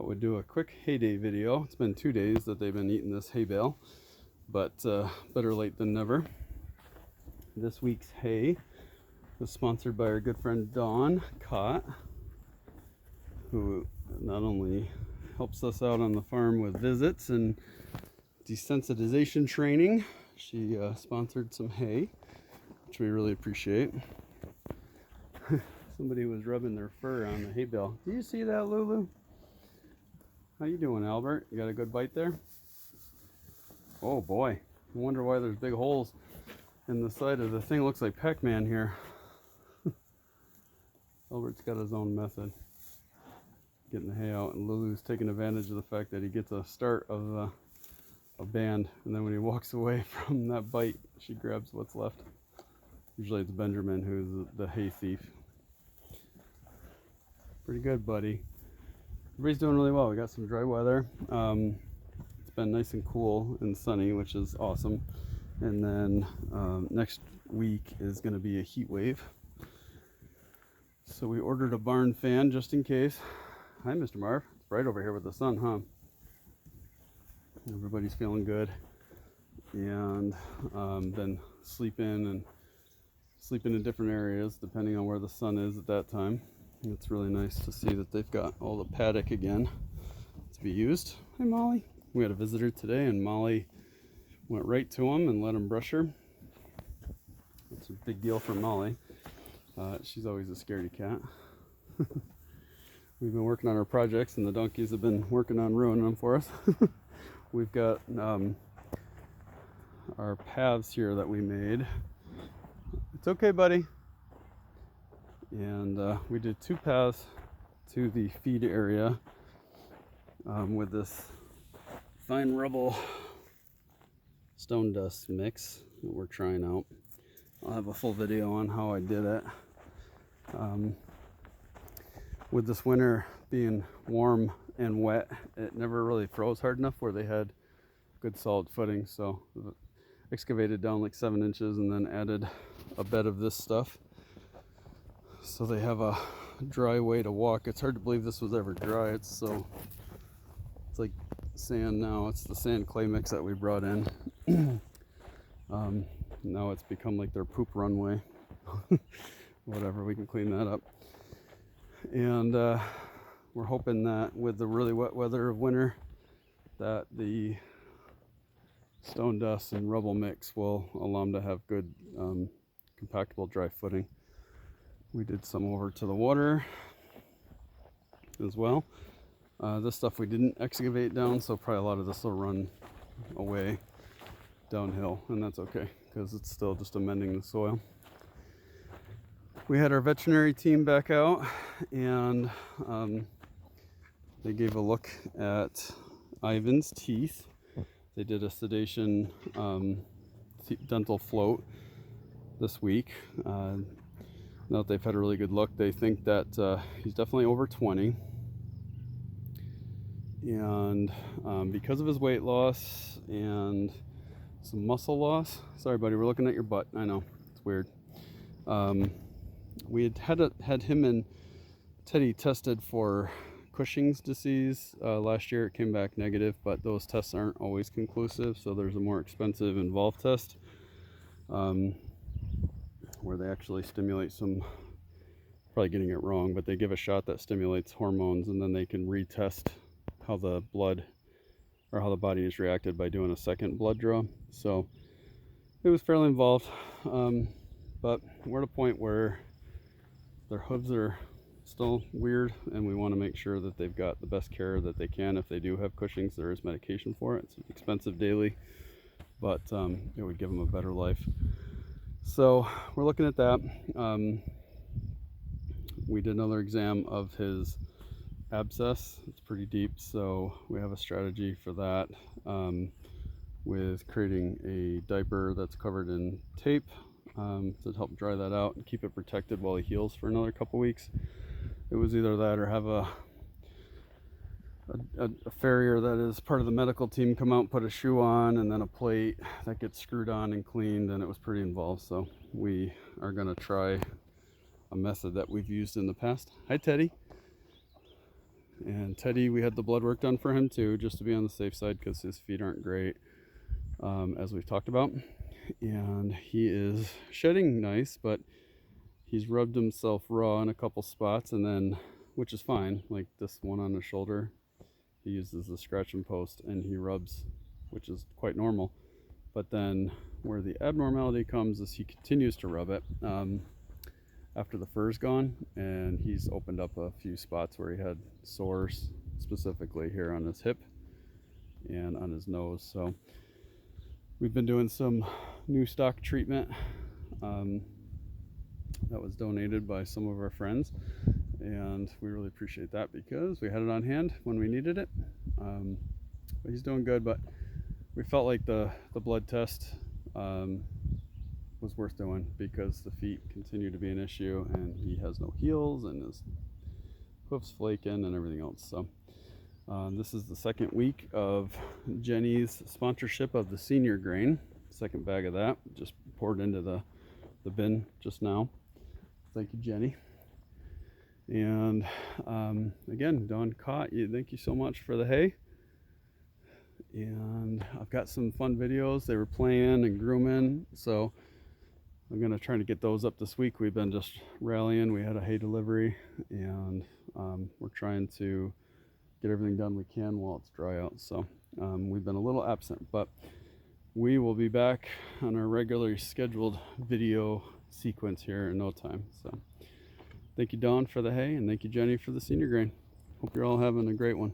thought we'd do a quick hay day video. It's been 2 days that they've been eating this hay bale, but better late than never. This week's hay was sponsored by our good friend Dawn Cott, who not only helps us out on the farm with visits and desensitization training, she sponsored some hay, which we really appreciate. Somebody was rubbing their fur on the hay bale. Do you see that, Lulu? How you doing, Albert? You got a good bite there? Oh boy, I wonder why there's big holes in the side of the thing. Looks like Pac-Man here. Albert's got his own method getting the hay out, and Lulu's taking advantage of the fact that he gets a start of a band, and then when he walks away from that bite, she grabs what's left. Usually it's Benjamin who's the hay thief. Pretty good, buddy. Everybody's doing really well. We got some dry weather. It's been nice and cool and sunny, which is awesome. And then next week is going to be a heat wave. So we ordered a barn fan just in case. Hi, Mr. Marv. It's bright over here with the sun, huh? Everybody's feeling good. And then sleep in different areas depending on where the sun is at that time. It's really nice to see that they've got all the paddock again to be used. Hi, Molly. We had a visitor today, and Molly went right to him and let him brush her. It's a big deal for Molly. She's always a scaredy cat. We've been working on our projects, and the donkeys have been working on ruining them for us. We've got our paths here that we made. It's okay, buddy. And we did 2 paths to the feed area with this fine rubble stone dust mix that we're trying out. I'll have a full video on how I did it. With this winter being warm and wet, it never really froze hard enough where they had good solid footing, so excavated down like 7 inches and then added a bed of this stuff so they have a dry way to walk. It's hard to believe this was ever dry. It's like sand now. It's the sand clay mix that we brought in. Now it's become like their poop runway. Whatever, we can clean that up. And we're hoping that with the really wet weather of winter that the stone dust and rubble mix will allow them to have good compactable dry footing. We did some over to the water as well. This stuff we didn't excavate down, so probably a lot of this will run away downhill, and that's okay because it's still just amending the soil. We had our veterinary team back out, and they gave a look at Ivan's teeth. They did a sedation dental float this week. Now that they've had a really good look, they think that he's definitely over 20. And because of his weight loss and some muscle loss, sorry buddy, we're looking at your butt, I know, it's weird. We had him and Teddy tested for Cushing's disease last year. It came back negative, but those tests aren't always conclusive, so there's a more expensive involved test where they actually stimulate some, probably getting it wrong, but they give a shot that stimulates hormones, and then they can retest how the blood or how the body is reacted by doing a second blood draw. So it was fairly involved, but we're at a point where their hooves are still weird, and we want to make sure that they've got the best care that they can. If they do have Cushing's, there is medication for it. It's expensive daily, but it would give them a better life. So we're looking at that. We did another exam of his abscess. It's pretty deep, so we have a strategy for that with creating a diaper that's covered in tape to help dry that out and keep it protected while he heals for another couple weeks. It was either that or have a farrier that is part of the medical team come out and put a shoe on, and then a plate that gets screwed on and cleaned, and it was pretty involved. So we are going to try a method that we've used in the past. Hi, Teddy. And Teddy, we had the blood work done for him too, just to be on the safe side because his feet aren't great, as we've talked about. And he is shedding nice, but he's rubbed himself raw in a couple spots, and then, which is fine, like this one on his shoulder, he uses the scratching post and he rubs, which is quite normal. But then where the abnormality comes is he continues to rub it after the fur's gone, and he's opened up a few spots where he had sores, specifically here on his hip and on his nose. So we've been doing some new stock treatment that was donated by some of our friends, and we really appreciate that because we had it on hand when we needed it. But he's doing good, but we felt like the blood test was worth doing because the feet continue to be an issue, and he has no heels and his hoofs flaking and everything else. So this is the second week of Jenny's sponsorship of the senior grain. Second bag of that just poured into the bin just now. Thank you, Jenny. And again, Dawn caught you. Thank you so much for the hay. And I've got some fun videos. They were playing and grooming, so I'm gonna try to get those up this week. We've been just rallying. We had a hay delivery, and we're trying to get everything done we can while it's dry out. So we've been a little absent, but we will be back on our regularly scheduled video sequence here in no time. So thank you, Dawn, for the hay, and thank you, Jenny, for the senior grain. Hope you're all having a great one.